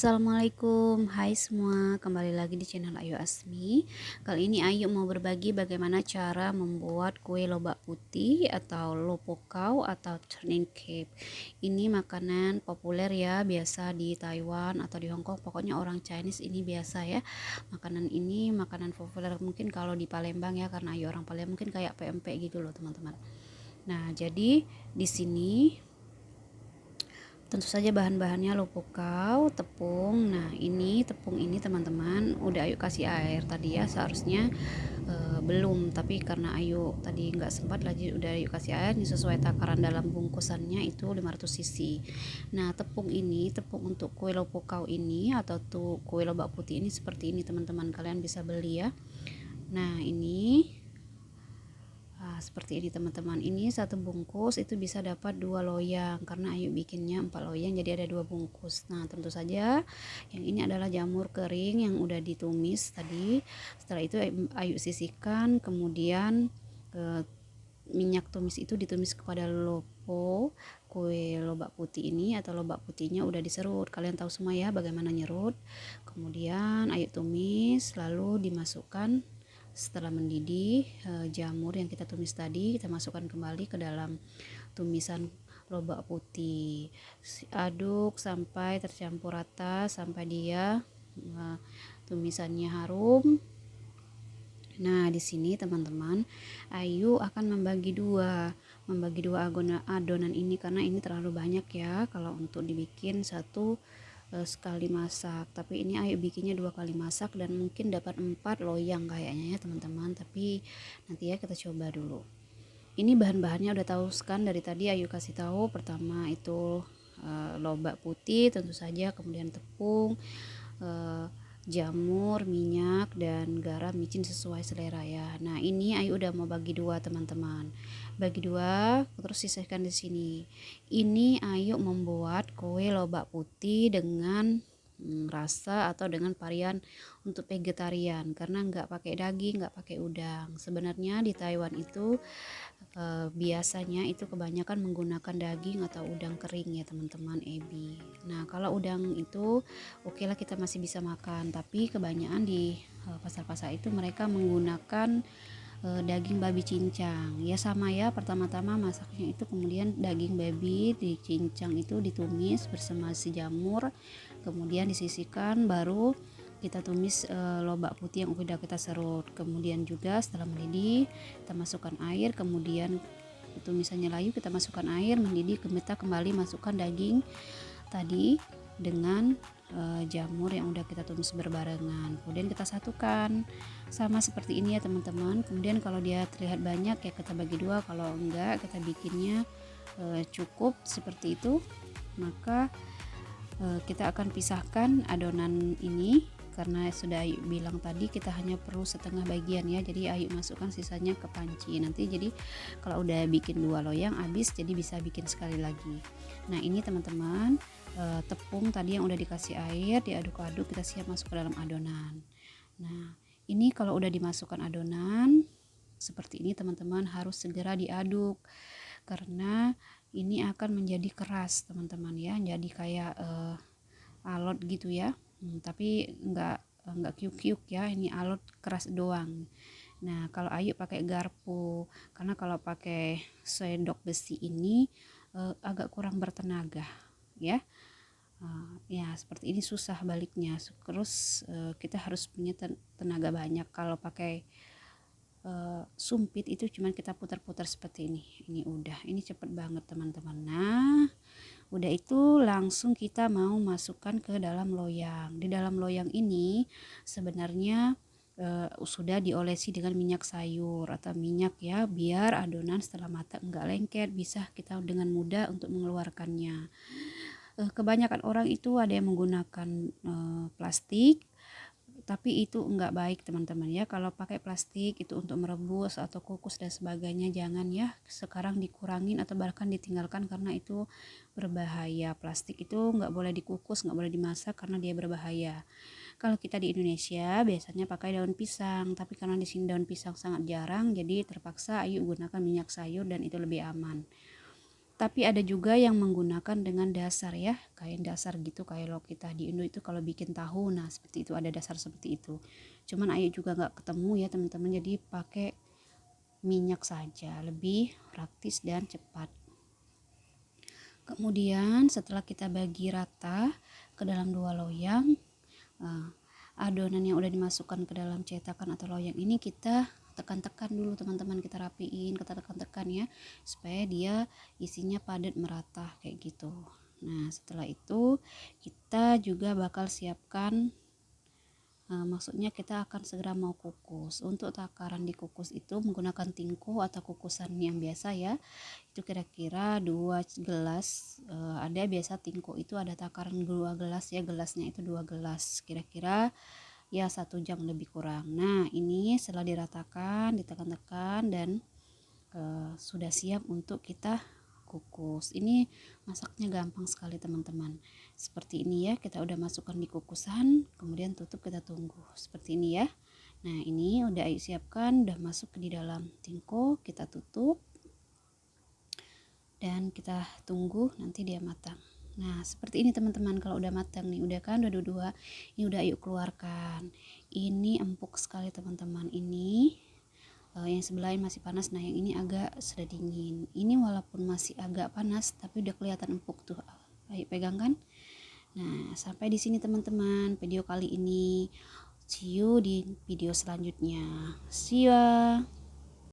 Assalamualaikum, hai semua, kembali lagi di channel Ayu Asmi. Kali ini Ayu mau berbagi bagaimana cara membuat kue lobak putih atau lopokau atau turning cake. Ini makanan populer ya, biasa di Taiwan atau di Hong Kong, pokoknya orang Chinese ini biasa ya. Makanan ini makanan populer mungkin kalau di Palembang ya, karena Ayu orang Palembang, mungkin kayak PMP gitu loh teman-teman. Nah, jadi di sini tentu saja bahan-bahannya lopokau, tepung. Nah, ini tepung ini teman-teman udah Ayu kasih air tadi ya, seharusnya belum, tapi karena Ayu tadi nggak sempat lagi udah Ayu kasih air. Ini sesuai takaran dalam bungkusannya itu 500 cc. Nah, tepung ini, tepung untuk kue lopokau ini atau tuh kue lobak putih ini seperti ini teman-teman, kalian bisa beli ya. Nah, ini seperti ini teman-teman, ini satu bungkus itu bisa dapat 2 loyang karena Ayu bikinnya 4 loyang, jadi ada 2 bungkus. Nah, tentu saja yang ini adalah jamur kering yang udah ditumis tadi. Setelah itu Ayu sisihkan, kemudian minyak tumis itu ditumis kepada lopo kue lobak putih ini, atau lobak putihnya udah diserut. Kalian tahu semua ya bagaimana nyerut. Kemudian Ayu tumis, lalu dimasukkan. Setelah mendidih, jamur yang kita tumis tadi kita masukkan kembali ke dalam tumisan lobak putih. Aduk sampai tercampur rata, sampai dia tumisannya harum. Nah, di sini teman-teman, Ayu akan membagi dua adonan ini karena ini terlalu banyak ya kalau untuk dibikin satu sekali masak. Tapi ini Ayu bikinnya 2 kali masak dan mungkin dapat 4 loyang kayaknya ya teman-teman. Tapi nanti ya kita coba dulu. Ini bahan-bahannya udah tahu kan dari tadi Ayu kasih tahu. Pertama itu lobak putih tentu saja, kemudian tepung, jamur, minyak, dan garam, micin sesuai selera ya. Nah, ini Ayu udah mau bagi dua teman-teman. Bagi dua, terus sisihkan di sini. Ini Ayu membuat kue lobak putih dengan rasa atau dengan varian untuk vegetarian karena nggak pakai daging, nggak pakai udang. Sebenarnya di Taiwan itu biasanya itu kebanyakan menggunakan daging atau udang kering ya teman-teman, ebi. Nah, kalau udang itu oke lah, kita masih bisa makan, tapi kebanyakan di pasar-pasar itu mereka menggunakan daging babi cincang ya. Sama ya, pertama-tama masaknya itu kemudian daging babi dicincang itu ditumis bersama si jamur, kemudian disisihkan, baru kita tumis lobak putih yang udah kita serut. Kemudian juga setelah mendidih kita masukkan air, kemudian tumisannya layu kita masukkan air, mendidih, kita kembali masukkan daging tadi dengan jamur yang udah kita tumis berbarengan, kemudian kita satukan sama seperti ini ya teman-teman. Kemudian kalau dia terlihat banyak ya kita bagi dua, kalau enggak kita bikinnya cukup seperti itu, maka kita akan pisahkan adonan ini karena sudah Ayu bilang tadi kita hanya perlu setengah bagian ya, jadi Ayu masukkan sisanya ke panci nanti. Jadi kalau udah bikin 2 loyang habis, jadi bisa bikin sekali lagi. Nah, ini teman-teman, tepung tadi yang udah dikasih air diaduk-aduk, kita siap masuk ke dalam adonan. Nah, ini kalau udah dimasukkan adonan seperti ini teman-teman, harus segera diaduk karena ini akan menjadi keras teman-teman ya, jadi kayak alot gitu ya. Tapi nggak kiuk-kiuk ya, ini alot keras doang. Nah, kalau Ayu pakai garpu karena kalau pakai sendok besi ini agak kurang bertenaga ya. Ya seperti ini susah baliknya, terus kita harus punya tenaga banyak. Kalau pakai sumpit itu cuman kita putar-putar seperti ini udah, ini cepet banget teman-teman. Nah, udah itu langsung kita mau masukkan ke dalam loyang. Di dalam loyang ini sebenarnya sudah diolesi dengan minyak sayur atau minyak ya, biar adonan setelah matang enggak lengket, bisa kita dengan mudah untuk mengeluarkannya. Kebanyakan orang itu ada yang menggunakan plastik, tapi itu enggak baik teman-teman ya. Kalau pakai plastik itu untuk merebus atau kukus dan sebagainya, jangan ya, sekarang dikurangin atau bahkan ditinggalkan karena itu berbahaya. Plastik itu enggak boleh dikukus, enggak boleh dimasak karena dia berbahaya. Kalau kita di Indonesia biasanya pakai daun pisang, tapi karena di sini daun pisang sangat jarang, jadi terpaksa Ayu gunakan minyak sayur dan itu lebih aman. Tapi ada juga yang menggunakan dengan dasar ya, kain dasar gitu kayak lo kita di Indo itu kalau bikin tahu, nah seperti itu ada dasar seperti itu. Cuman Ayu juga nggak ketemu ya teman-teman, jadi pakai minyak saja, lebih praktis dan cepat. Kemudian setelah kita bagi rata ke dalam 2 loyang, adonan yang udah dimasukkan ke dalam cetakan atau loyang ini kita tekan-tekan dulu teman-teman, kita rapiin, kita tekan-tekan ya supaya dia isinya padat merata kayak gitu. Nah setelah itu kita juga bakal siapkan, maksudnya kita akan segera mau kukus. Untuk takaran dikukus itu menggunakan tingko atau kukusan yang biasa ya, itu kira-kira 2 gelas. Ada biasa tingko itu ada takaran 2 gelas ya, gelasnya itu 2 gelas, kira-kira ya 1 jam lebih kurang. Nah ini setelah diratakan, ditekan-tekan dan sudah siap untuk kita kukus. Ini masaknya gampang sekali teman-teman, seperti ini ya, kita udah masukkan di kukusan, kemudian tutup, kita tunggu seperti ini ya. Nah ini udah Ayu siapkan, udah masuk di dalam tingko, kita tutup dan kita tunggu nanti dia matang. Nah seperti ini teman-teman, kalau udah matang nih, udah kan udah dua, ini udah Ayu keluarkan. Ini empuk sekali teman-teman, ini yang sebelah masih panas, nah yang ini agak sudah dingin. Ini walaupun masih agak panas tapi udah kelihatan empuk tuh. Ayo pegang kan. Nah sampai di sini teman-teman video kali ini, see you di video selanjutnya, see ya.